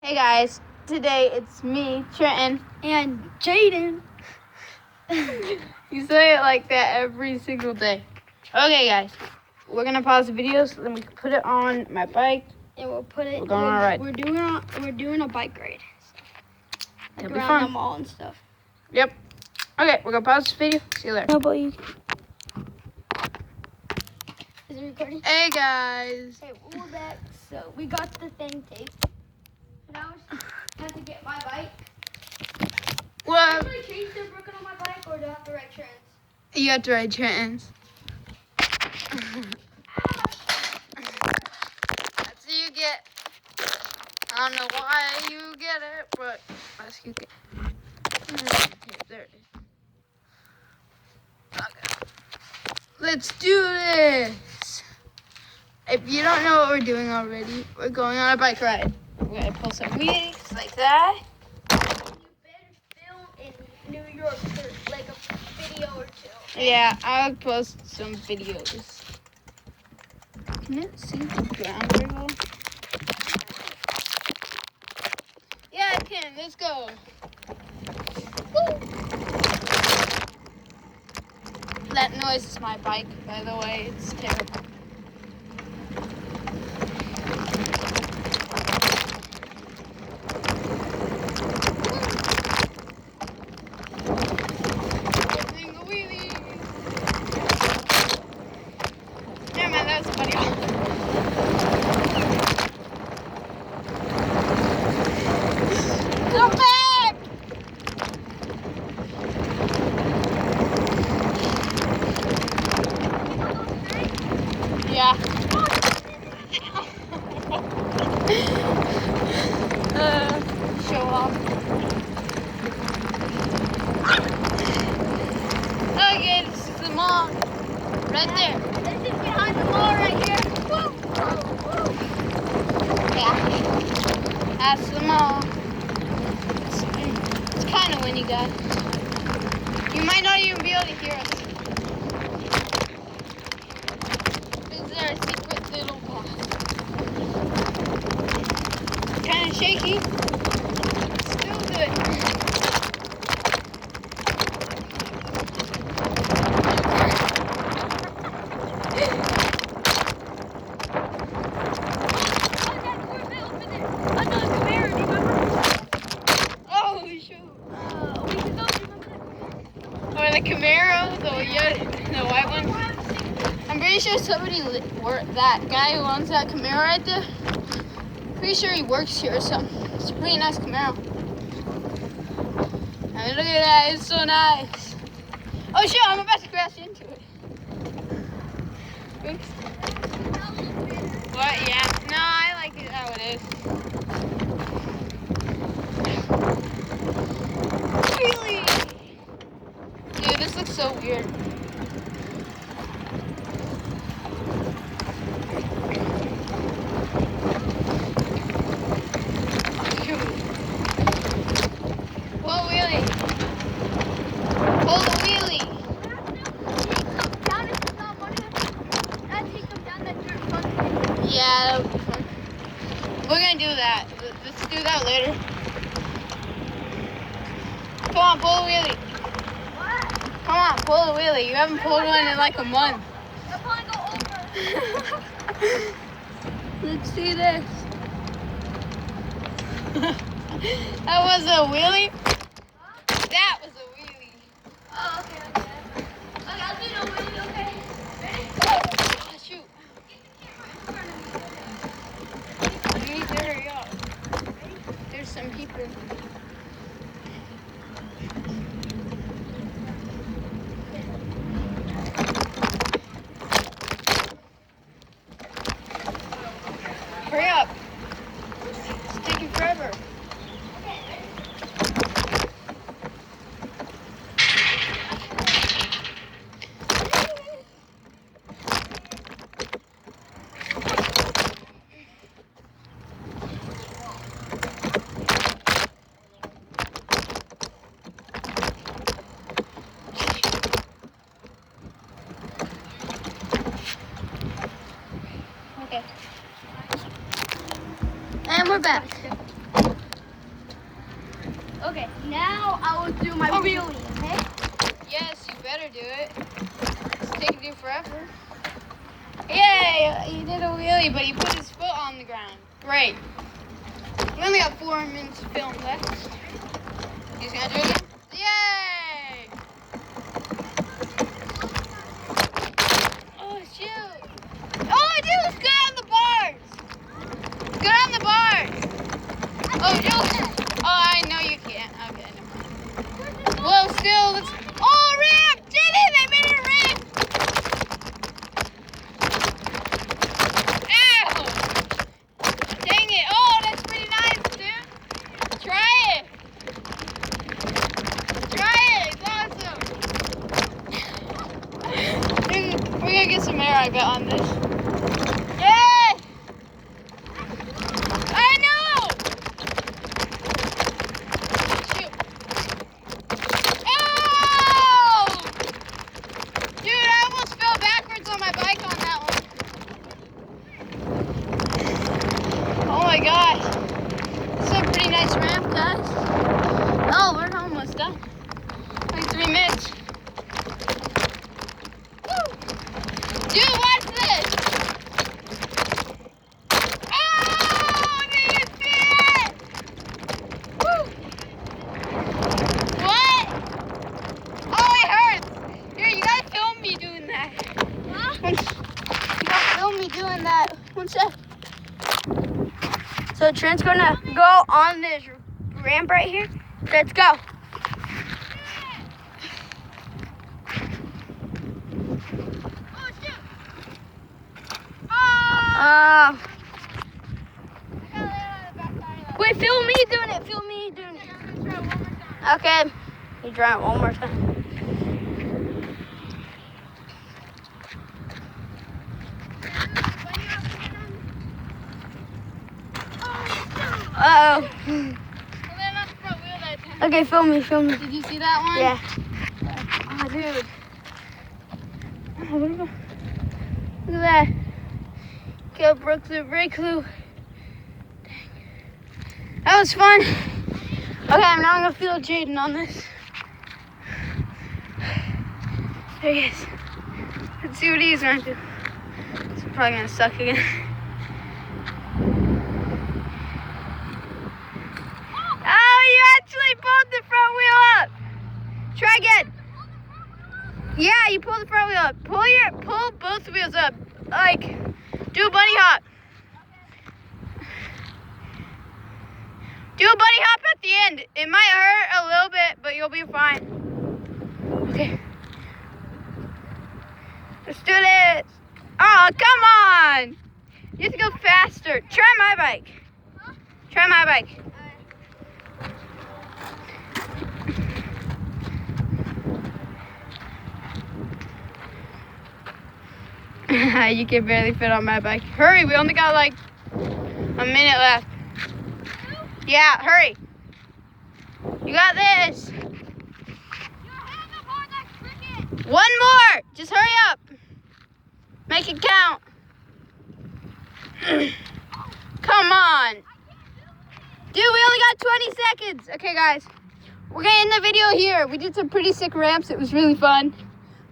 Hey guys, today it's me, Trenton, and Jaden. You say it like that every single day. Okay guys, we're gonna pause the video so then we can put it on my bike. And we'll put it. We're going on a ride. We're doing a bike ride. It'll Like be around fun. the mall and stuff. Yep. Okay, we're gonna pause this video. See you later. No, but you. Is it recording? Hey guys. Okay, we're back. So we got the thing taped. And I have to get my bike. Well, Do I change the broken on my bike or do I have to ride Trent's? you have to ride Trenton's. That's what you get. I don't know why you get it, but that's what you get. There it is. Okay. Let's do this. If you don't know what we're doing already, we're going on a bike ride. We're gonna pull some wheels like that. You better film in New York for like a video or two. Yeah, I'll post some videos. Can it see the ground very well? Yeah, I can. Let's go. Woo! That noise is my bike, by the way. It's terrible. Doing a wheelie. Never mind, that was funny. Come back! Yeah. Show off. Okay, this is the mall. Right there. This is behind the mall right here. Woo! Woo! Yeah. That's the mall. It's kind of windy, guys. You might not even be able to hear us. Is there a secret little path? Kind of shaky. Still good. Oh, shoot. Or the Camaro, the white one. I'm pretty sure somebody that guy who owns that Camaro right there. Pretty sure he works here or something. It's a pretty nice Camaro. I mean, look at that, it's so nice. Oh shit, I'm about to crash into it. Oops. What? Yeah. No, I like it how it is. Really? Dude, this looks so weird. Whoa, wheelie. Pull the wheelie. Yeah, that would be fun. We're gonna do that. Let's do that later. Come on, pull the wheelie. Come on, pull the wheelie. You haven't pulled one in like a month. Let's see this. That was a wheelie? That was a wheelie. Oh, okay. Okay, I'll do the wheelie, okay? Ready? Oh, shoot. You need to hurry up. There's some people. Hurry up. It's taking forever. Okay. And we're back. Okay, now I will do my wheelie, okay? Yes, you better do it. It's taking you forever. Yay! He did a wheelie, but he put his foot on the ground. Great. We only got 4 minutes of film left. He's gonna do it again. Yay! Oh shoot! Oh, dude, it's good on the bars. Good on the bars. Oh, dude. Oh, I know you can't. Okay, never mind. Well, still, let's. Oh, ramp! Did it! They made it a ramp. Ow! Dang it! Oh, that's pretty nice, dude. Try it. Try it. It's awesome. We're gonna get some air, I bet, on this. Yay! I know! Shoot. Oh! Dude, I almost fell backwards on my bike on that one. Oh my gosh. This is a pretty nice ramp, guys. Oh, we're almost done. Like 3 minutes. Woo! Dude, watch this! Oh, did you see it? Woo! What? Oh, it hurts. Here, you gotta film me doing that. Huh? You gotta film me doing that. One sec. So Trent's gonna go on this ramp right here. Let's go. Oh, shoot. Oh. Wait, film me doing it. Film me doing it. Okay. You try it one more time. Uh-oh. Okay, film me, film me. Did you see that one? Yeah. Oh, dude. Look at that. Go broke the brake glue. That was fun. Okay, now I'm gonna feel Jaden on this. There he is. Let's see what he's gonna do. It's probably gonna suck again. Oh, you actually pulled the front wheel up. Try again. Yeah, you pull the front wheel up. Pull both wheels up. Like, do a bunny hop. Do a bunny hop at the end. It might hurt a little bit, but you'll be fine. Okay. Let's do this. Oh, come on. You have to go faster. Try my bike. Try my bike. You can barely fit on my bike. Hurry, we only got like a minute left. Yeah, hurry. You got this. One more. Just hurry up. Make it count. Come on. Dude, we only got 20 seconds. Okay, guys. We're going to end the video here. We did some pretty sick ramps. It was really fun.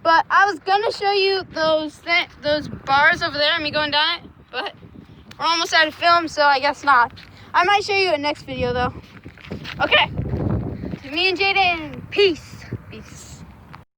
But I was going to show you those bars over there and me going down it. But we're almost out of film, so I guess not. I might show you a next video, though. Okay. To me and Jaden. Peace.